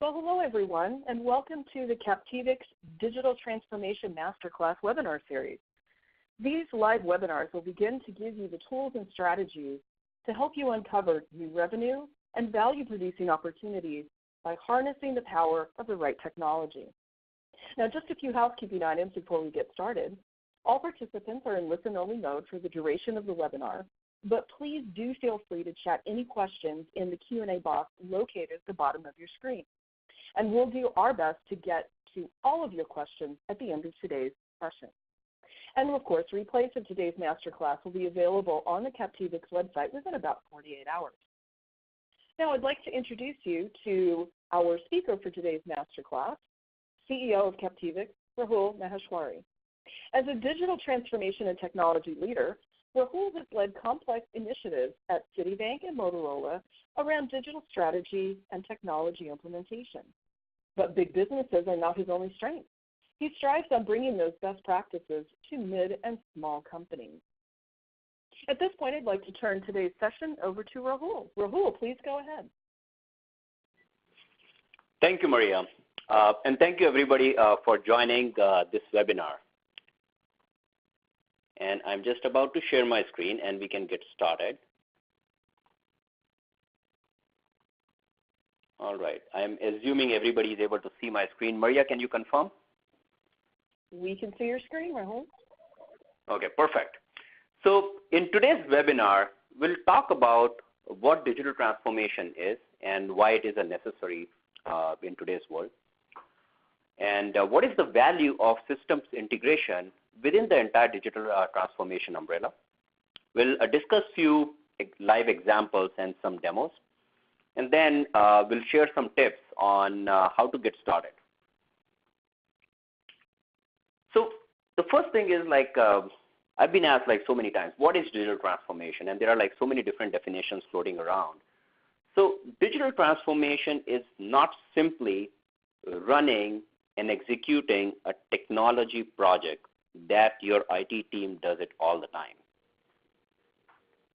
Well, hello everyone, and welcome to the Captivix Digital Transformation Masterclass webinar series. These live webinars will begin to give you the tools and strategies to help you uncover new revenue and value-producing opportunities by harnessing the power of the right technology. Now, just a few housekeeping items before we get started. All participants are in listen-only mode for the duration of the webinar, but please do feel free to chat any questions in the Q&A box located at the bottom of your screen. And we'll do our best to get to all of your questions at the end of today's session. And of course, replays of today's masterclass will be available on the Captivix website within about 48 hours. Now, I'd like to introduce you to our speaker for today's masterclass, CEO of Captivix, Rahul Maheshwari. As a digital transformation and technology leader, Rahul has led complex initiatives at Citibank and Motorola around digital strategy and technology implementation. But big businesses are not his only strength. He strives on bringing those best practices to mid and small companies. At this point, I'd like to turn today's session over to Rahul. Rahul, please go ahead. Thank you, Maria. And thank you, everybody, for joining this webinar. And I'm just about to share my screen, and we can get started. All right. I'm assuming everybody is able to see my screen. Maria, can you confirm? We can see your screen, Rahul. Okay, perfect. So in today's webinar, we'll talk about what digital transformation is and why it is a necessary in today's world. And what is the value of systems integration within the entire digital transformation umbrella. We'll discuss few live examples and some demos. And then we'll share some tips on how to get started. So the first thing is I've been asked so many times, what is digital transformation? And there are so many different definitions floating around. So digital transformation is not simply running and executing a technology project that your IT team does it all the time.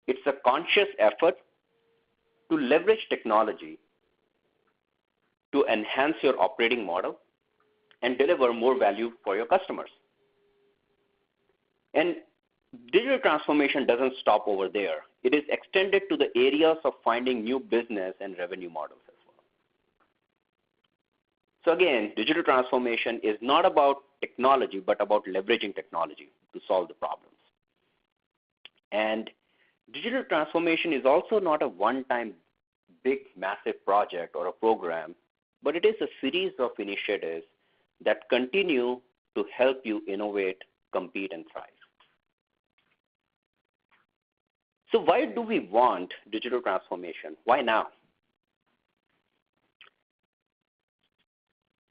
It's a conscious effort to leverage technology to enhance your operating model and deliver more value for your customers. And digital transformation doesn't stop over there. It is extended to the areas of finding new business and revenue models as well. So again, digital transformation is not about technology, but about leveraging technology to solve the problems. And digital transformation is also not a one-time big, massive project or a program, but it is a series of initiatives that continue to help you innovate, compete, and thrive. So why do we want digital transformation? Why now?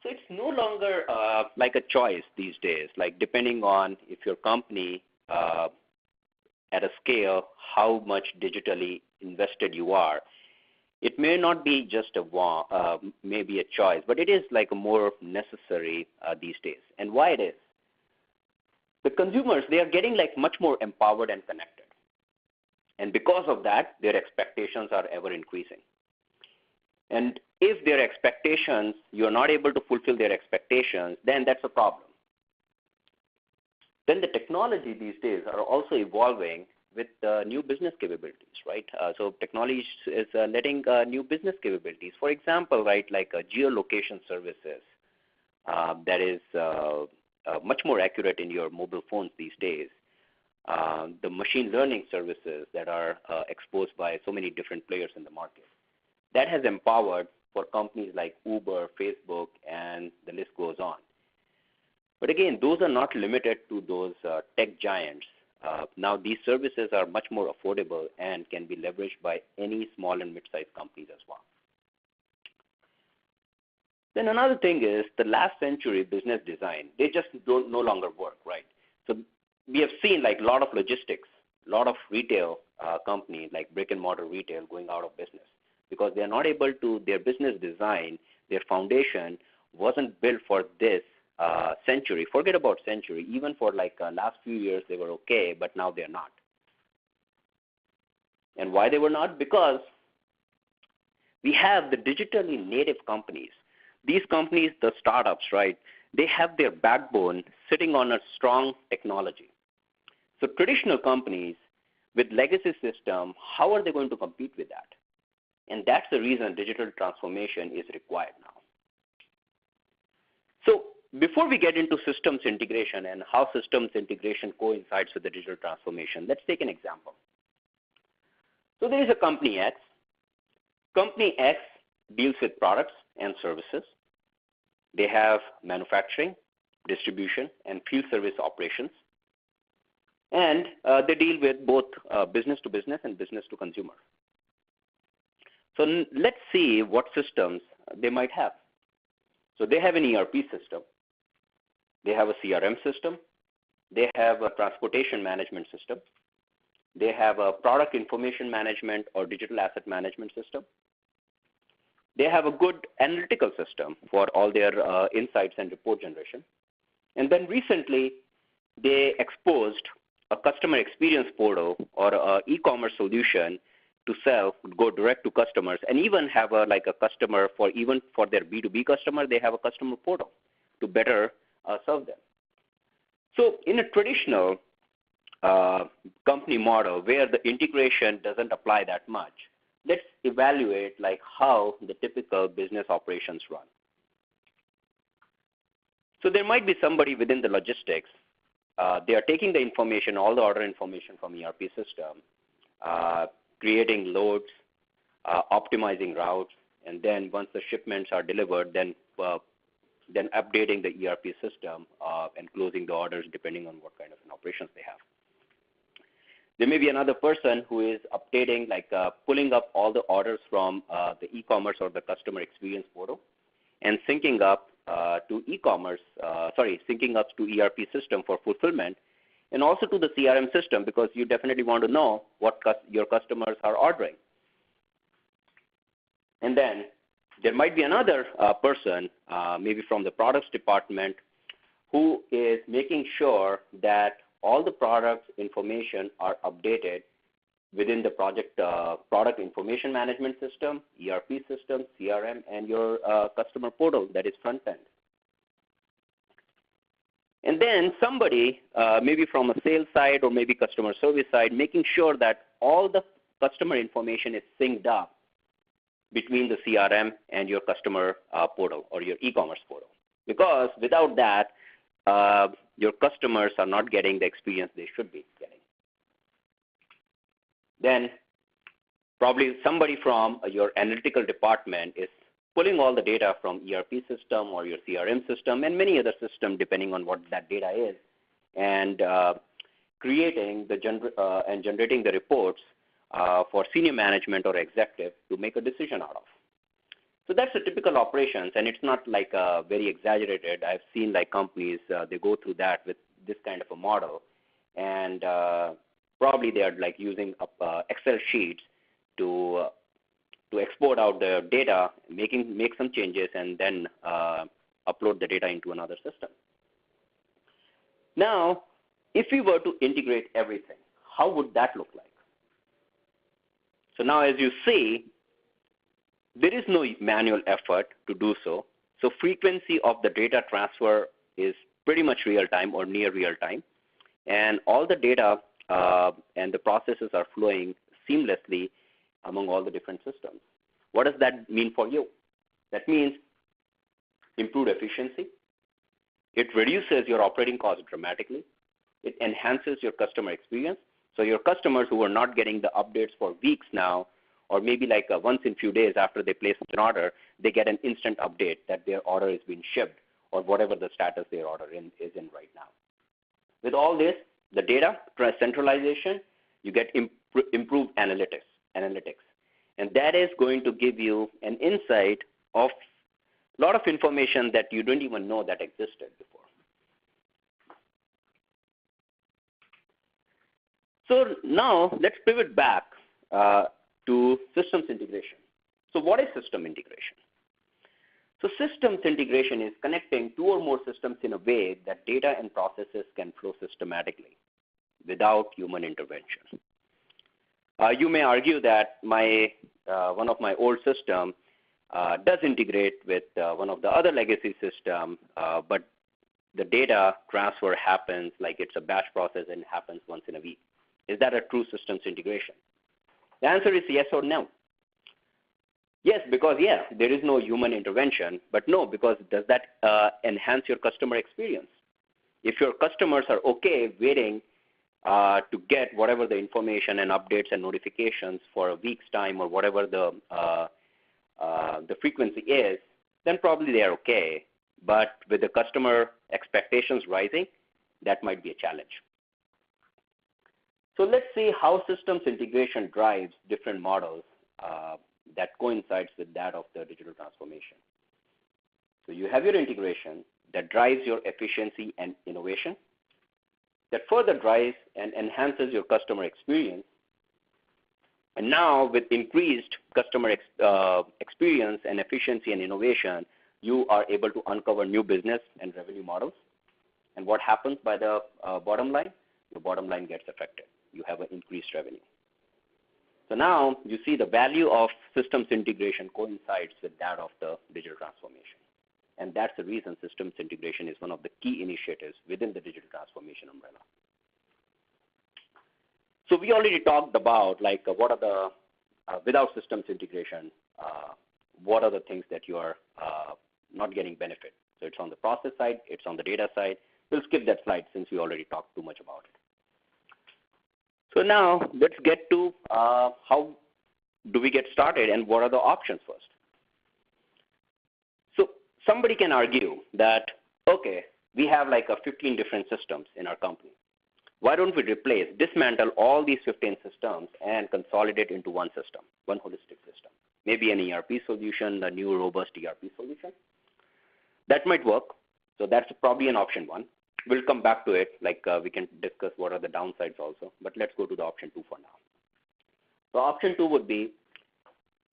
So it's no longer like a choice these days, depending on if your company at a scale, how much digitally invested you are. It may not be just maybe a choice, but it is a more necessary these days. And why it is? The consumers, they are getting much more empowered and connected. And because of that, their expectations are ever increasing. And if their expectations, you're not able to fulfill their expectations, then that's a problem. Then the technology these days are also evolving with new business capabilities, right? So technology is letting new business capabilities. For example, right, geolocation services that is much more accurate in your mobile phones these days. The machine learning services that are exposed by so many different players in the market. That has empowered for companies like Uber, Facebook, and the list goes on. But again, those are not limited to those tech giants. Now these services are much more affordable and can be leveraged by any small and mid-sized companies as well. Then another thing is the last century business design. They just no longer work, right? So we have seen a lot of logistics, a lot of retail companies like brick and mortar retail going out of business because they are not able to, their business design, their foundation wasn't built for this century. Forget about century. Even for last few years they were okay, but now they're not. And why they were not? Because we have the digitally native companies. these companies, the startups, right, they have their backbone sitting on a strong technology. So traditional companies with legacy system, how are they going to compete with that? And that's the reason digital transformation is required now. So before we get into systems integration and how systems integration coincides with the digital transformation, let's take an example. So there is a company X. Company X deals with products and services. They have manufacturing, distribution, and field service operations. And they deal with both business to business and business to consumer. So let's see what systems they might have. So they have an ERP system. They have a CRM system. They have a transportation management system. They have a product information management or digital asset management system. They have a good analytical system for all their insights and report generation. And then recently, they exposed a customer experience portal or an e-commerce solution to sell, go direct to customers, and even have a customer even for their B2B customer, they have a customer portal to better serve them. So in a traditional company model where the integration doesn't apply that much, let's evaluate how the typical business operations run. So there might be somebody within the logistics. They are taking the information, all the order information from ERP system, creating loads, optimizing routes, and then once the shipments are delivered, then updating the ERP system and closing the orders depending on what kind of an operations they have. There may be another person who is updating, pulling up all the orders from the e-commerce or the customer experience portal and syncing up to syncing up to ERP system for fulfillment, and also to the CRM system because you definitely want to know what your customers are ordering. And then there might be another person, maybe from the products department, who is making sure that all the products information are updated within the product information management system, ERP system, CRM, and your customer portal that is front end. And then somebody, maybe from a sales side or maybe customer service side, making sure that all the customer information is synced up between the CRM and your customer portal or your e-commerce portal. Because without that, your customers are not getting the experience they should be getting. Then probably somebody from your analytical department is pulling all the data from ERP system or your CRM system and many other systems depending on what that data is, and creating and generating the reports for senior management or executive to make a decision out of. So that's a typical operations, and it's not very exaggerated. I've seen companies, they go through that with this kind of a model, and probably they are using Excel sheets to export out the data, make some changes, and then upload the data into another system. Now, if we were to integrate everything, how would that look like? So now as you see, there is no manual effort to do so. So frequency of the data transfer is pretty much real time or near real time. And all the data and the processes are flowing seamlessly among all the different systems. What does that mean for you? That means improved efficiency. It reduces your operating costs dramatically. It enhances your customer experience. So your customers who are not getting the updates for weeks now, or maybe once in a few days after they place an order, they get an instant update that their order is being shipped or whatever the status their order is in right now. With all this, the data centralization, you get improved analytics. And that is going to give you an insight of a lot of information that you don't even know that existed before. So now let's pivot back to systems integration. So what is system integration? So systems integration is connecting two or more systems in a way that data and processes can flow systematically without human intervention. You may argue that one of my old systems does integrate with one of the other legacy systems, but the data transfer happens like it's a batch process and happens once in a week. Is that a true systems integration? The answer is yes or no. Yes, because there is no human intervention, but no, because does that enhance your customer experience? If your customers are okay waiting to get whatever the information and updates and notifications for a week's time or whatever the frequency is, then probably they are okay. But with the customer expectations rising, that might be a challenge. So let's see how systems integration drives different models that coincides with that of the digital transformation. So you have your integration that drives your efficiency and innovation, that further drives and enhances your customer experience. And now with increased customer experience and efficiency and innovation, you are able to uncover new business and revenue models. And what happens by the bottom line? Your bottom line gets affected. You have an increased revenue. So now you see the value of systems integration coincides with that of the digital transformation. And that's the reason systems integration is one of the key initiatives within the digital transformation umbrella. So we already talked about what are the, without systems integration, what are the things that you are not getting benefit. So it's on the process side, it's on the data side. We'll skip that slide since we already talked too much about it. So now let's get to how do we get started and what are the options first. So somebody can argue that, okay, we have 15 different systems in our company. Why don't we dismantle all these 15 systems and consolidate into one system, one holistic system? Maybe an ERP solution, a new robust ERP solution. That might work. So that's probably an option one. We'll come back to it, we can discuss what are the downsides also, but let's go to the option 2 for now. So option 2 would be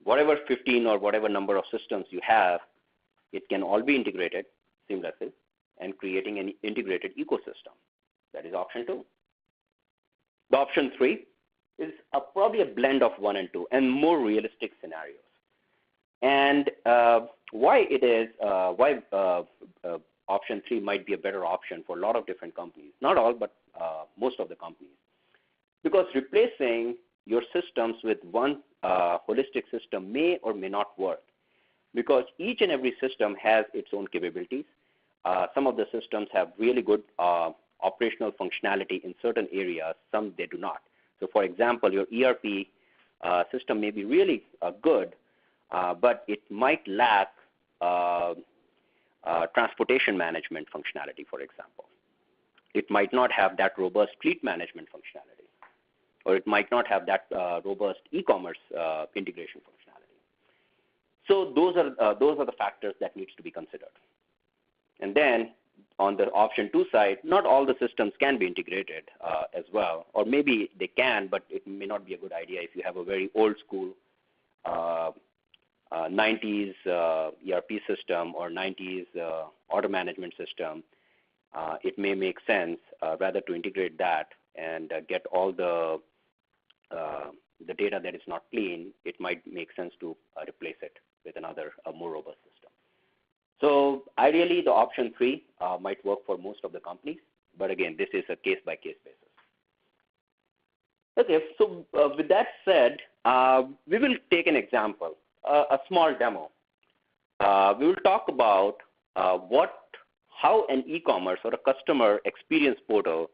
whatever 15 or whatever number of systems you have, it can all be integrated seamlessly and creating an integrated ecosystem. That is option 2. The option 3 is probably a blend of 1 and 2 and more realistic scenarios. And why option 3 might be a better option for a lot of different companies, not all, but most of the companies. Because replacing your systems with one holistic system may or may not work, because each and every system has its own capabilities. Some of the systems have really good operational functionality in certain areas, some they do not. So for example, your ERP system may be really good, but it might lack transportation management functionality, for example. It might not have that robust fleet management functionality, or it might not have that robust e-commerce integration functionality. So those are the factors that needs to be considered. And then on the option 2 side, not all the systems can be integrated as well, or maybe they can, but it may not be a good idea if you have a very old school 90s ERP system or 90s order management system. It may make sense rather to integrate that and get all the data that is not clean. It might make sense to replace it with another more robust system. So ideally, the option 3 might work for most of the companies, but again, this is a case-by-case basis. Okay, so with that said, we will take an example, a small demo. We will talk about how an e-commerce or a customer experience portal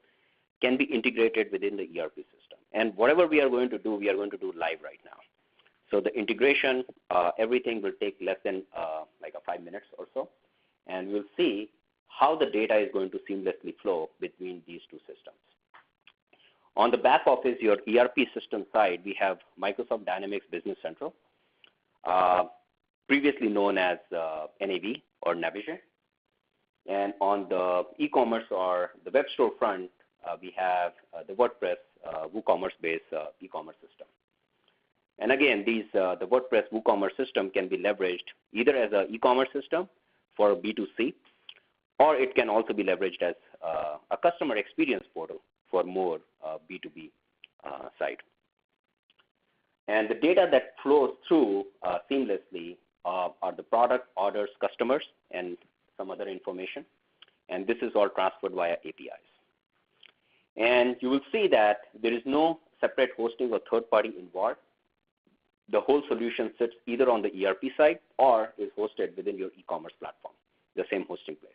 can be integrated within the ERP system. And whatever we are going to do live right now. So the integration, everything will take less than 5 minutes or so, and we'll see how the data is going to seamlessly flow between these two systems. On the back office, your ERP system side, we have Microsoft Dynamics Business Central, previously known as NAV or Navision. And on the e-commerce or the web store front, we have the WordPress WooCommerce-based e-commerce system. And again, the WordPress WooCommerce system can be leveraged either as an e-commerce system for B2C, or it can also be leveraged as a customer experience portal for more B2B side. And the data that flows through seamlessly are the product, orders, customers, and some other information. And this is all transferred via APIs. And you will see that there is no separate hosting or third party involved. The whole solution sits either on the ERP side or is hosted within your e-commerce platform, the same hosting place.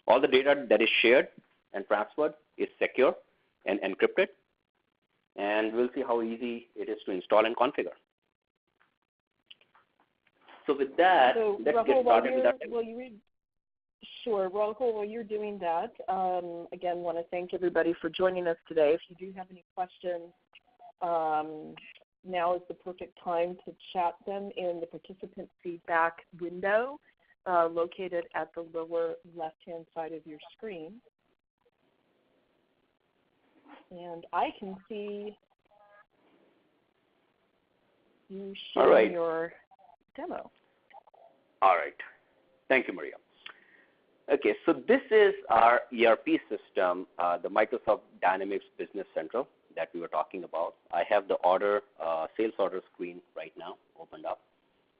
All the data that is shared and transferred is secure and encrypted. And we'll see how easy it is to install and configure. So with that, let's Rahul, get started with that. Sure. Rahul, while you're doing that, again, want to thank everybody for joining us today. If you do have any questions, now is the perfect time to chat them in the participant feedback window located at the lower left-hand side of your screen. And I can see you sharing your demo. All right. Thank you, Maria. Okay, so this is our ERP system, the Microsoft Dynamics Business Central that we were talking about. I have the sales order screen right now opened up.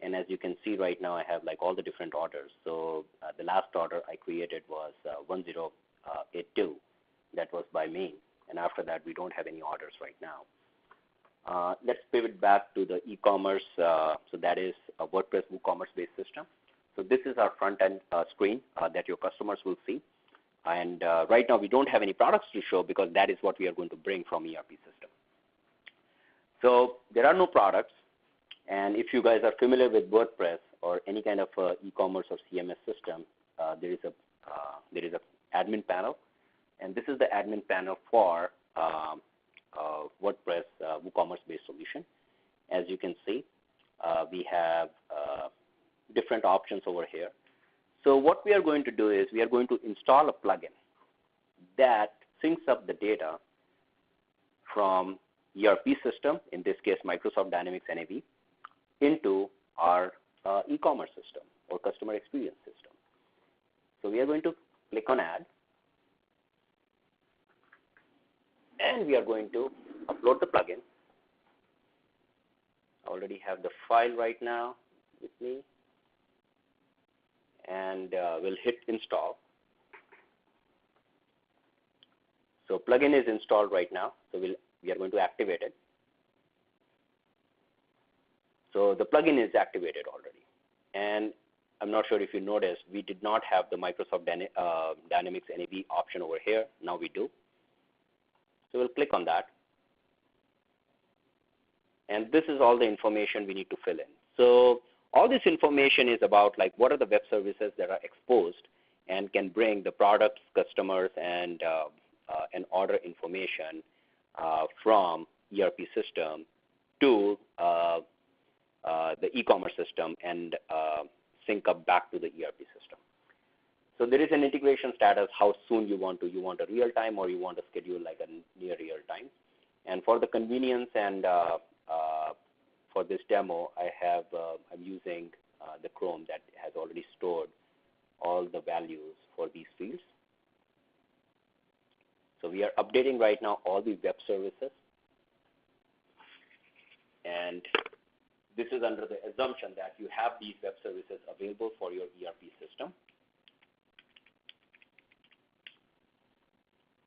And as you can see right now, I have like all the different orders. So the last order I created was 1082. That was by me. And after that, we don't have any orders right now. Let's pivot back to the e-commerce. So that is a WordPress WooCommerce-based system. So this is our front-end screen that your customers will see. And right now, we don't have any products to show because that is what we are going to bring from ERP system. So there are no products. And if you guys are familiar with WordPress or any kind of e-commerce or CMS system, there is a admin panel. And this is the admin panel for WordPress WooCommerce-based solution. As you can see, we have different options over here. So what we are going to do is we are going to install a plugin that syncs up the data from ERP system, in this case Microsoft Dynamics NAV, into our e-commerce system or customer experience system. So we are going to click on Add. And we are going to upload the plugin. I already have the file right now with me. And we'll hit install. So plugin is installed right now. So we are going to activate it. So the plugin is activated already. And I'm not sure if you noticed, we did not have the Microsoft Dynamics NAV option over here. Now we do. So we'll click on that. And this is all the information we need to fill in. So all this information is about like what are the web services that are exposed and can bring the products, customers, and order information from ERP system to the e-commerce system and sync up back to the ERP system. So there is an integration status, how soon you want a real time or you want to schedule like a near real time. And for the convenience and for this demo, I'm using the Chrome that has already stored all the values for these fields. So we are updating right now all the web services. And this is under the assumption that you have these web services available for your ERP system.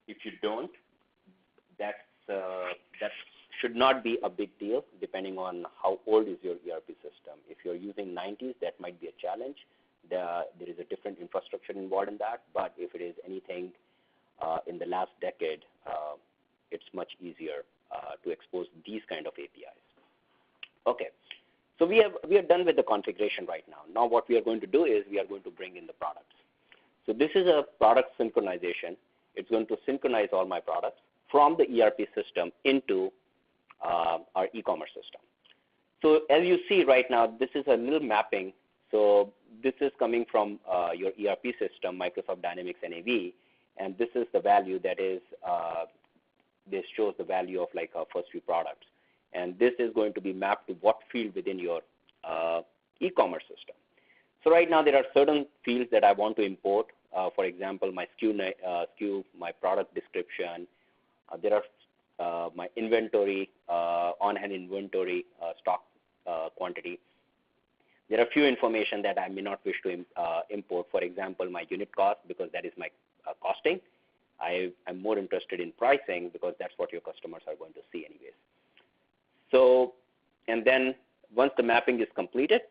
If you don't, that should not be a big deal depending on how old is your ERP system. If you're using 90s, that might be a challenge. There is a different infrastructure involved in that, but if it is anything in the last decade, it's much easier to expose these kind of APIs. Okay, so we are done with the configuration right now. Now what we are going to do is we are going to bring in the products. So this is a product synchronization. It's going to synchronize all my products from the ERP system into our e-commerce system. So as you see right now, this is a little mapping. So this is coming from your ERP system, Microsoft Dynamics NAV, and this is the value that is, this shows the value of like our first few products. And this is going to be mapped to what field within your e-commerce system. So right now there are certain fields that I want to import. For example, my SKU, my product description. There are my inventory, on-hand inventory, stock quantity. There are a few information that I may not wish to import. For example, my unit cost, because that is my costing. I'm more interested in pricing because that's what your customers are going to see anyways. So, and then once the mapping is completed,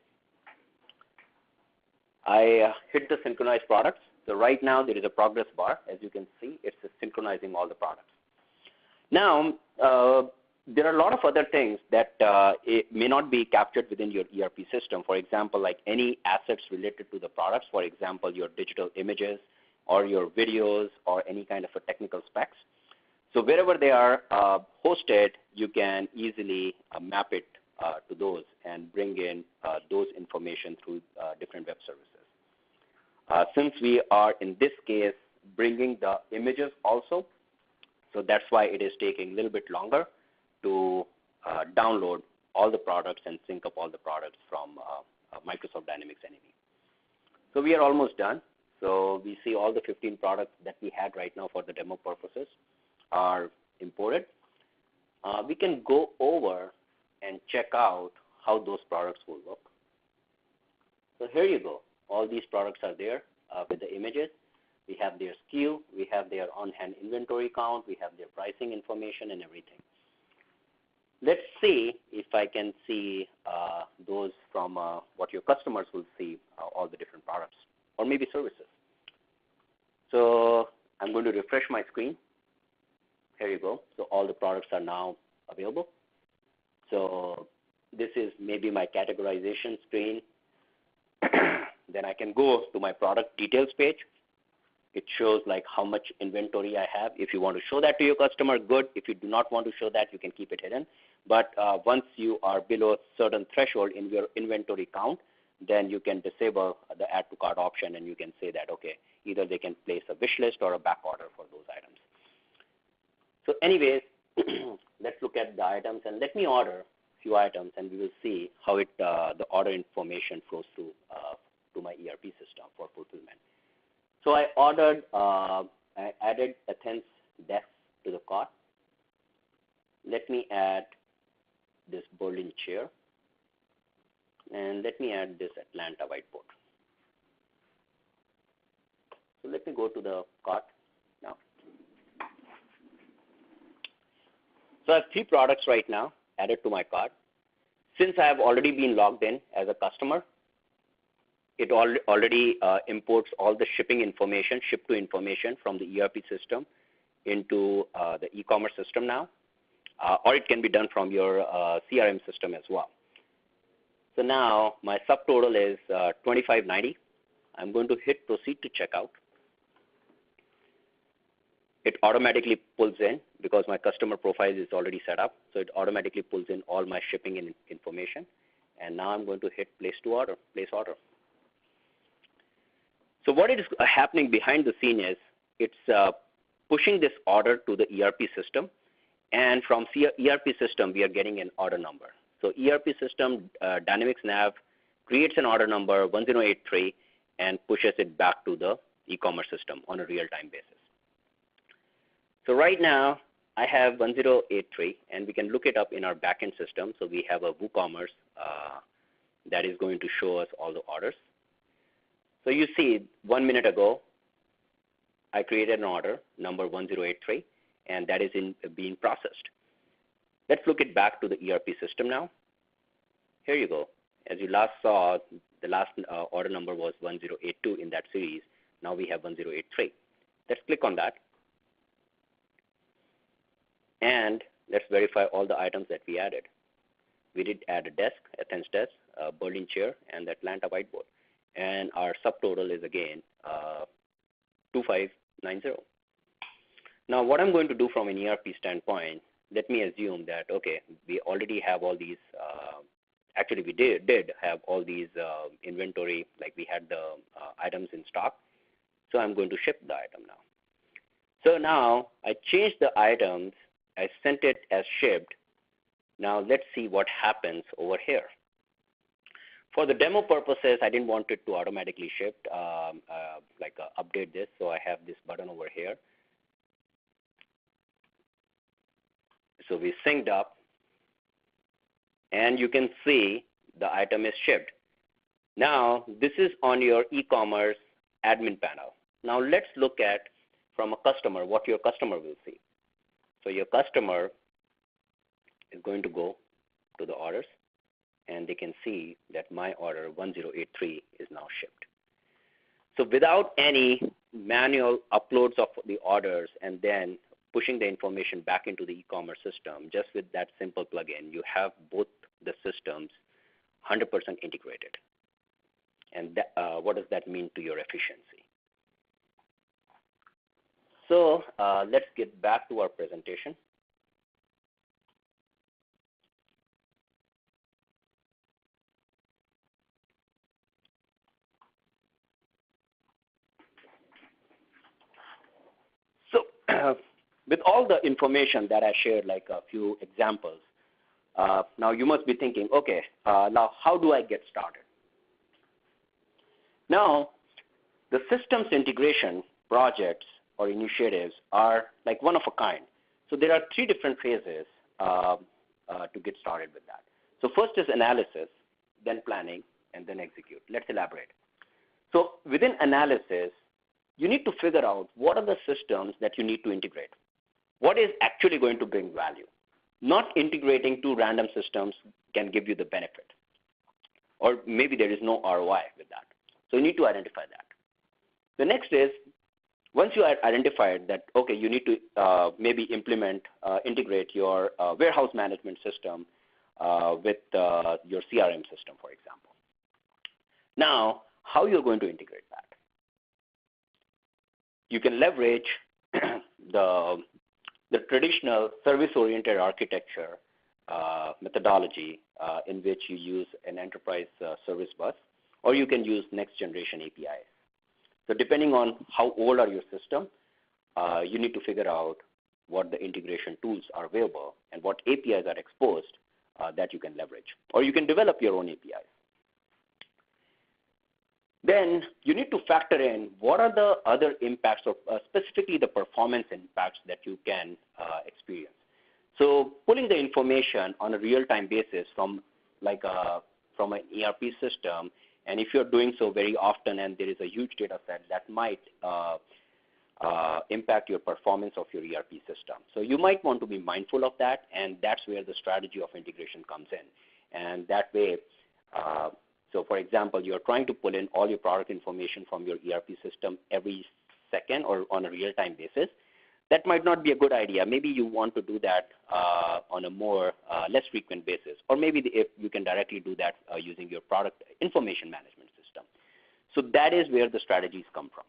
I hit the synchronize products. So right now there is a progress bar. As you can see, it's synchronizing all the products. Now, there are a lot of other things that it may not be captured within your ERP system. For example, like any assets related to the products, for example, your digital images or your videos or any kind of a technical specs. So wherever they are hosted, you can easily map it to those and bring in those information through different web services. Since we are, in this case, bringing the images also, so that's why it is taking a little bit longer to download all the products and sync up all the products from Microsoft Dynamics NAV. So we are almost done. So we see all the 15 products that we had right now for the demo purposes are imported. We can go over and check out how those products will look. So here you go. All these products are there with the images. We have their SKU. We have their on-hand inventory count. We have their pricing information and everything. Let's see if I can see those from what your customers will see, all the different products or maybe services. So I'm going to refresh my screen. Here you go. So all the products are now available. So this is maybe my categorization screen. Then I can go to my product details page. It shows like how much inventory I have. If you want to show that to your customer, good. If you do not want to show that, you can keep it hidden. But once you are below a certain threshold in your inventory count, then you can disable the add to cart option and you can say that, okay, either they can place a wish list or a back order for those items. So anyways, let's look at the items and let me order a few items and we will see how the order information flows through to my ERP system for fulfillment. So I ordered, I added Athens desk to the cart. Let me add this Berlin chair. And let me add this Atlanta whiteboard. So let me go to the cart now. So I have 3 products right now added to my cart. Since I have already been logged in as a customer, it already imports all the shipping information, ship to information from the ERP system into the e-commerce system now, or it can be done from your CRM system as well. So now my subtotal is $25.90. I'm going to hit proceed to checkout. It automatically pulls in because my customer profile is already set up. So it automatically pulls in all my shipping information. And now I'm going to hit place order. So what is happening behind the scene is it's pushing this order to the ERP system. And from ERP system, we are getting an order number. So ERP system, Dynamics Nav, creates an order number 1083 and pushes it back to the e-commerce system on a real-time basis. So right now, I have 1083, and we can look it up in our backend system. So we have a WooCommerce that is going to show us all the orders. So you see, 1 minute ago, I created an order, number 1083, and that is being processed. Let's look it back to the ERP system now. Here you go. As you last saw, the last order number was 1082 in that series. Now we have 1083. Let's click on that. And let's verify all the items that we added. We did add a desk, Athens desk, a Berlin chair, and the Atlanta whiteboard. And our subtotal is again 2590. Now what I'm going to do from an ERP standpoint, let me assume that, okay, we already have all these, actually we did have all these inventory, like we had the items in stock. So I'm going to ship the item now. So now I changed the items, I sent it as shipped. Now let's see what happens over here. For the demo purposes, I didn't want it to automatically ship, update this, so I have this button over here. So we synced up, and you can see the item is shipped. Now, this is on your e-commerce admin panel. Now, let's look at from a customer what your customer will see. So your customer is going to go to the orders, and they can see that my order 1083 is now shipped. So without any manual uploads of the orders and then pushing the information back into the e-commerce system, just with that simple plugin, you have both the systems 100% integrated. And that, what does that mean to your efficiency? So let's get back to our presentation. So with all the information that I shared, like a few examples, now you must be thinking, okay, now how do I get started? Now, the systems integration projects or initiatives are like one of a kind. So there are 3 different phases to get started with that. So first is analysis, then planning, and then execute. Let's elaborate. So within analysis, you need to figure out what are the systems that you need to integrate. What is actually going to bring value? Not integrating 2 random systems can give you the benefit. Or maybe there is no ROI with that. So you need to identify that. The next is, once you have identified that, okay, you need to maybe integrate your warehouse management system with your CRM system, for example. Now, how you're going to integrate that? You can leverage the traditional service-oriented architecture methodology in which you use an enterprise service bus, or you can use next-generation APIs. So depending on how old are your system, you need to figure out what the integration tools are available and what APIs are exposed that you can leverage. Or you can develop your own APIs. Then you need to factor in what are the other impacts, or specifically the performance impacts that you can experience. So pulling the information on a real-time basis from an ERP system, and if you're doing so very often and there is a huge data set, that might impact your performance of your ERP system. So you might want to be mindful of that, and that's where the strategy of integration comes in. And that way, so for example, you're trying to pull in all your product information from your ERP system every second or on a real-time basis. That might not be a good idea. Maybe you want to do that on a more less frequent basis. Or maybe if you can directly do that using your product information management system. So that is where the strategies come from.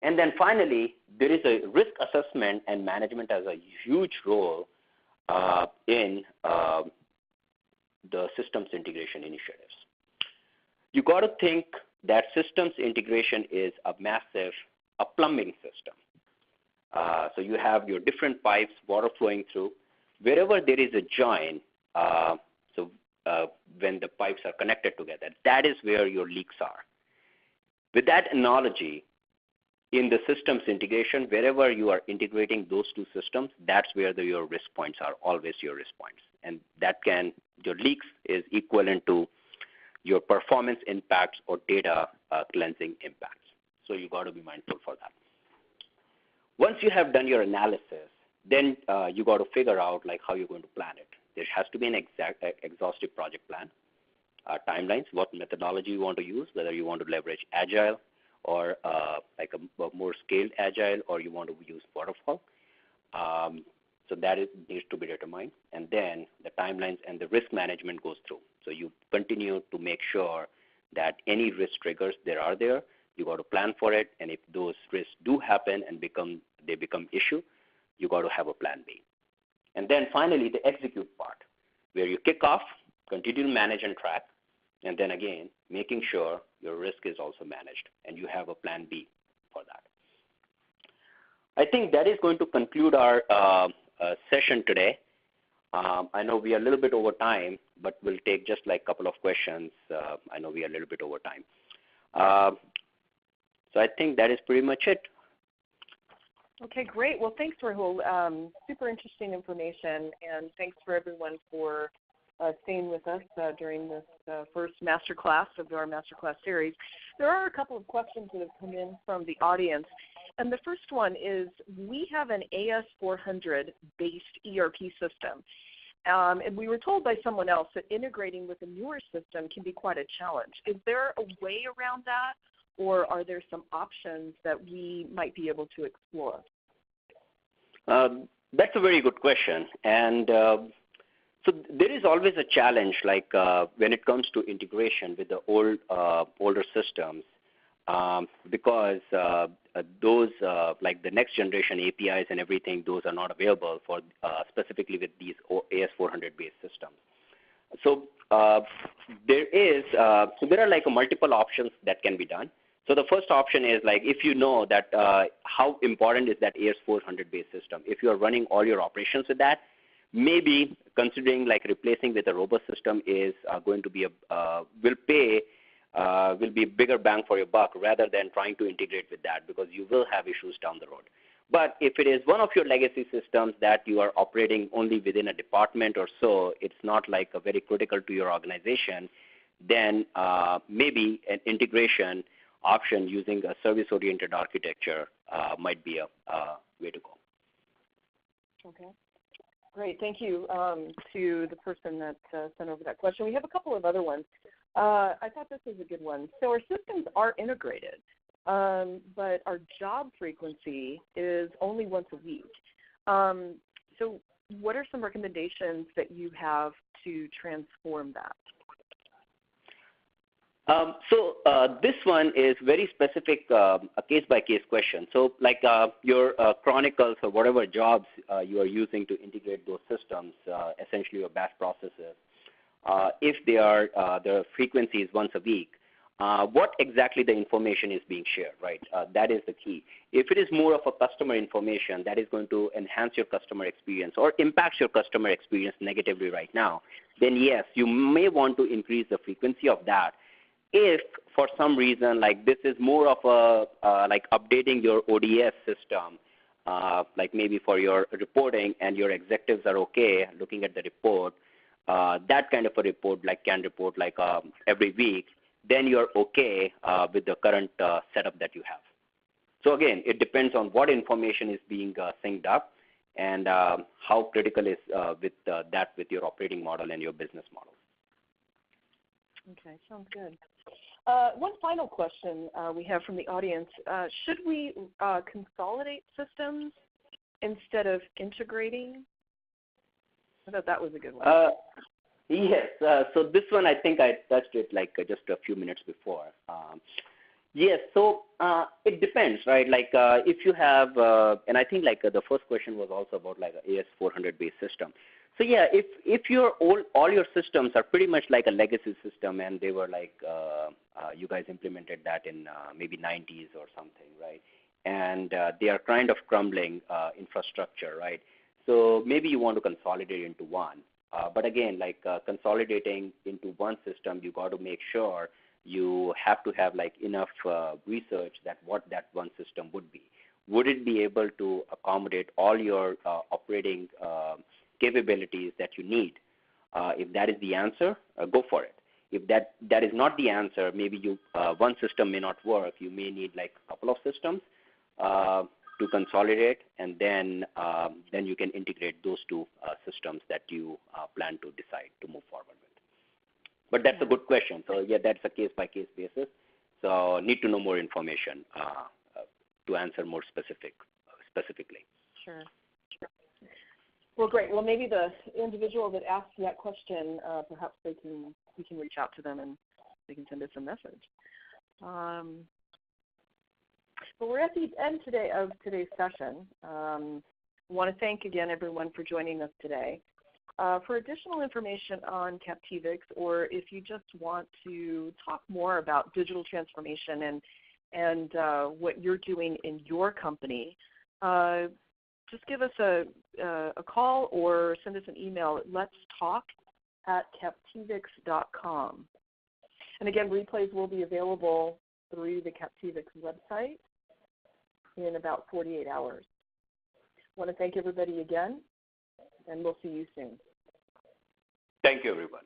And then finally, there is a risk assessment and management as a huge role in the systems integration initiatives. You got to think that systems integration is a massive plumbing system. So you have your different pipes, water flowing through. Wherever there is a joint, when the pipes are connected together, that is where your leaks are. With that analogy, in the systems integration, wherever you are integrating those 2 systems, that's where your risk points are always your risk points. And that your leaks is equivalent to your performance impacts or data cleansing impacts. So you got to be mindful for that. Once you have done your analysis, then you got to figure out like how you're going to plan it. There has to be an exhaustive project plan, timelines, what methodology you want to use, whether you want to leverage Agile or like a more scaled Agile, or you want to use waterfall. So that needs to be determined. And then the timelines and the risk management goes through. So you continue to make sure that any risk triggers there. You got to plan for it, and if those risks do happen and they become issue, you got to have a plan B. And then finally, the execute part, where you kick off, continue to manage and track, and then again, making sure your risk is also managed, and you have a plan B for that. I think that is going to conclude our session today. I know we are a little bit over time, but we'll take just like a couple of questions. I know we are a little bit over time. So I think that is pretty much it. Okay, great. Well, thanks, Rahul. Super interesting information, and thanks for everyone for staying with us during this first masterclass of our masterclass series. There are a couple of questions that have come in from the audience. And the first one is, we have an AS400-based ERP system. And we were told by someone else that integrating with a newer system can be quite a challenge. Is there a way around that, or are there some options that we might be able to explore? That's a very good question. And so there is always a challenge, like when it comes to integration with the older systems, because those, like the next generation APIs and everything, those are not available for specifically with these AS400-based systems. So there are like multiple options that can be done. So the first option is, like, if you know that how important is that AS400-based system. If you are running all your operations with that, maybe considering like replacing with a robust system is going to be will be a bigger bang for your buck rather than trying to integrate with that, because you will have issues down the road. But if it is one of your legacy systems that you are operating only within a department or so, it's not like a very critical to your organization, then maybe an integration option using a service-oriented architecture might be a way to go. Okay. Great. Thank you to the person that sent over that question. We have a couple of other ones. I thought this was a good one. So our systems are integrated, but our job frequency is only once a week. So what are some recommendations that you have to transform that? So this one is very specific, a case-by-case question. So like your chronicles or whatever jobs you are using to integrate those systems, essentially your batch processes, if they are the frequency is once a week, what exactly the information is being shared, right? That is the key. If it is more of a customer information that is going to enhance your customer experience or impacts your customer experience negatively right now, then yes, you may want to increase the frequency of that. If for some reason, like this is more of a like updating your ODS system, like maybe for your reporting and your executives are okay looking at the report, that kind of a report like can report like every week, then you're okay with the current setup that you have. So again, it depends on what information is being synced up and how critical is with that with your operating model and your business model. Okay, sounds good. One final question we have from the audience. Should we consolidate systems instead of integrating? I thought that was a good one. Yes. So this one, I think I touched it like just a few minutes before. Yes. So it depends, right? Like if you have, and I think like the first question was also about like an AS400-based system. So yeah, if your all your systems are pretty much like a legacy system, and they were like you guys implemented that in maybe 90s or something, right? And they are kind of crumbling infrastructure, right? So maybe you want to consolidate into one. But again, like consolidating into one system, you got to make sure you have to have like enough research that what that one system would be. Would it be able to accommodate all your operating capabilities that you need? If that is the answer, go for it. If that is not the answer, maybe you one system may not work. You may need like a couple of systems to consolidate, and then you can integrate those two systems that you plan to decide to move forward with. But that's a good question. So yeah, that's a case-by-case basis. So need to know more information to answer more specifically. Sure. Well, great. Well, maybe the individual that asked that question, perhaps we can reach out to them and they can send us a message. But we're at the end today of today's session. I want to thank again everyone for joining us today. For additional information on Captivix, or if you just want to talk more about digital transformation and what you're doing in your company, just give us a call or send us an email at letstalk@captivix.com. And again, replays will be available through the Captivix website in about 48 hours. I want to thank everybody again, and we'll see you soon. Thank you, everyone.